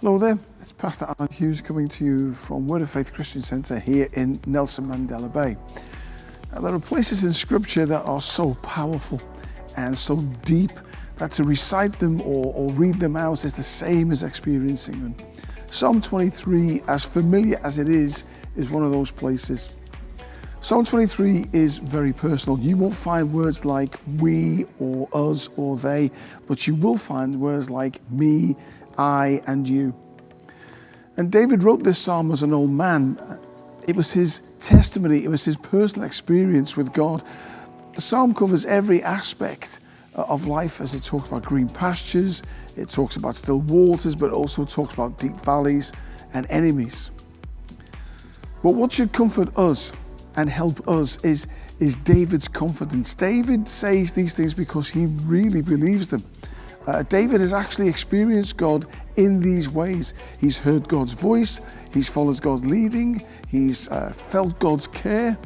Hello there, it's Pastor Hughes coming to you from Word of Faith Christian Centre here in Nelson Mandela Bay. Now, there are places in Scripture that are so powerful and so deep that to recite them or read them out is the same as experiencing them. Psalm 23, as familiar as it is one of those places. Psalm 23 is very personal. You won't find words like we or us or they, but you will find words like me, I and you. And David wrote this psalm as an old man. It was his testimony, it was his personal experience with God. The psalm covers every aspect of life as it talks about green pastures, it talks about still waters, but also talks about deep valleys and enemies. But what should comfort us and help us is David's confidence. David says these things because he really believes them. David has actually experienced God in these ways. He's heard God's voice, he's followed God's leading, he's felt God's care.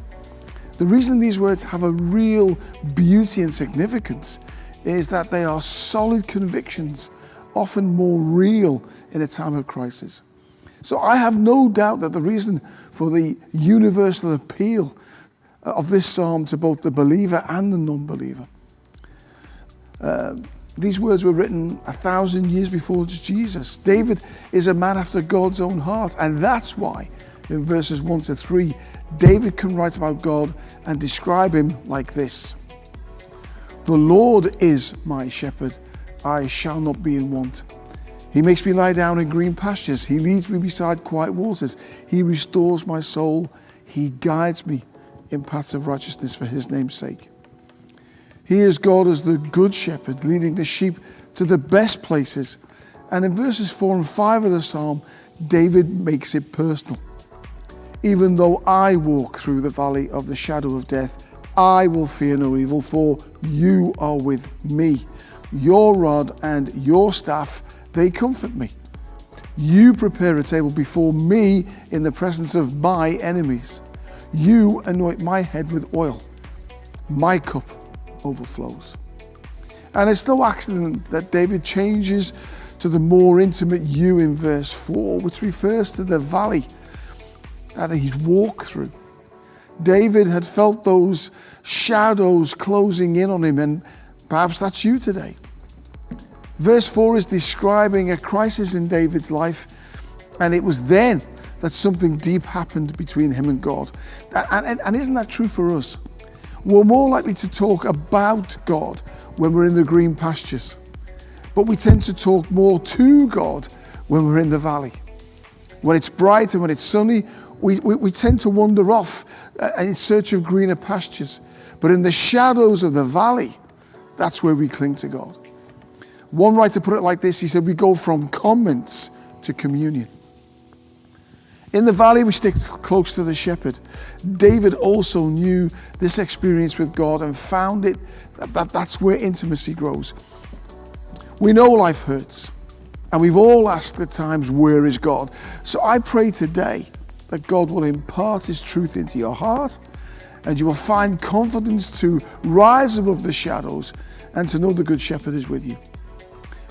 The reason these words have a real beauty and significance is that they are solid convictions, often more real in a time of crisis. So I have no doubt that the reason for the universal appeal of this psalm to both the believer and the non-believer. These words were written 1,000 years before Jesus. David is a man after God's own heart, and that's why in verses 1 to 3, David can write about God and describe him like this. The Lord is my shepherd, I shall not be in want. He makes me lie down in green pastures. He leads me beside quiet waters. He restores my soul. He guides me in paths of righteousness for his name's sake. He is God as the good shepherd, leading the sheep to the best places. And in verses 4 and 5 of the psalm, David makes it personal. Even though I walk through the valley of the shadow of death, I will fear no evil, for you are with me. Your rod and your staff, they comfort me. You prepare a table before me in the presence of my enemies. You anoint my head with oil. My cup overflows. And it's no accident that David changes to the more intimate you in verse 4, which refers to the valley that he's walked through. David had felt those shadows closing in on him, and perhaps that's you today. Verse 4 is describing a crisis in David's life, and it was then that something deep happened between him and God. And isn't that true for us? We're more likely to talk about God when we're in the green pastures, but we tend to talk more to God when we're in the valley. When it's bright and when it's sunny, we tend to wander off in search of greener pastures. But in the shadows of the valley, that's where we cling to God. One writer put it like this, he said, we go from comments to communion. In the valley, we stick close to the shepherd. David also knew this experience with God and found it that's where intimacy grows. We know life hurts, and we've all asked at times, where is God? So I pray today that God will impart his truth into your heart, and you will find confidence to rise above the shadows and to know the good shepherd is with you.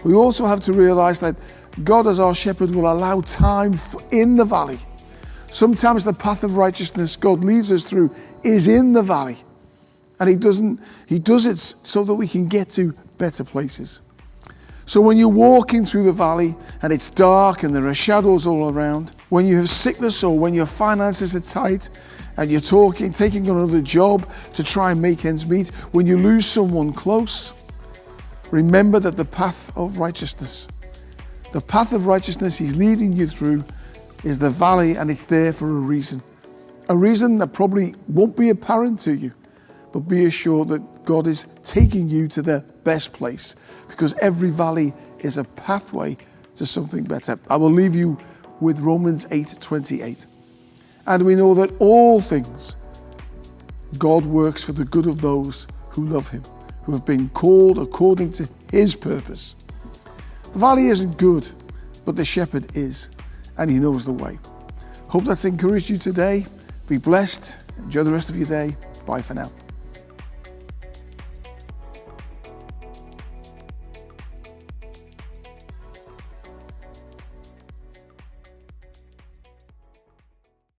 We also have to realize that God as our shepherd will allow time in the valley. Sometimes the path of righteousness God leads us through is in the valley. And he does it so that we can get to better places. So when you're walking through the valley and it's dark and there are shadows all around, when you have sickness or when your finances are tight and you're taking another job to try and make ends meet, when you lose someone close, remember that the path of righteousness he's leading you through is the valley, and it's there for a reason that probably won't be apparent to you, but be assured that God is taking you to the best place, because every valley is a pathway to something better. I will leave you with Romans 8:28. And we know that all things God works for the good of those who love him, who have been called according to his purpose. The valley isn't good, but the shepherd is, and he knows the way. Hope that's encouraged you today. Be blessed. Enjoy the rest of your day. Bye for now.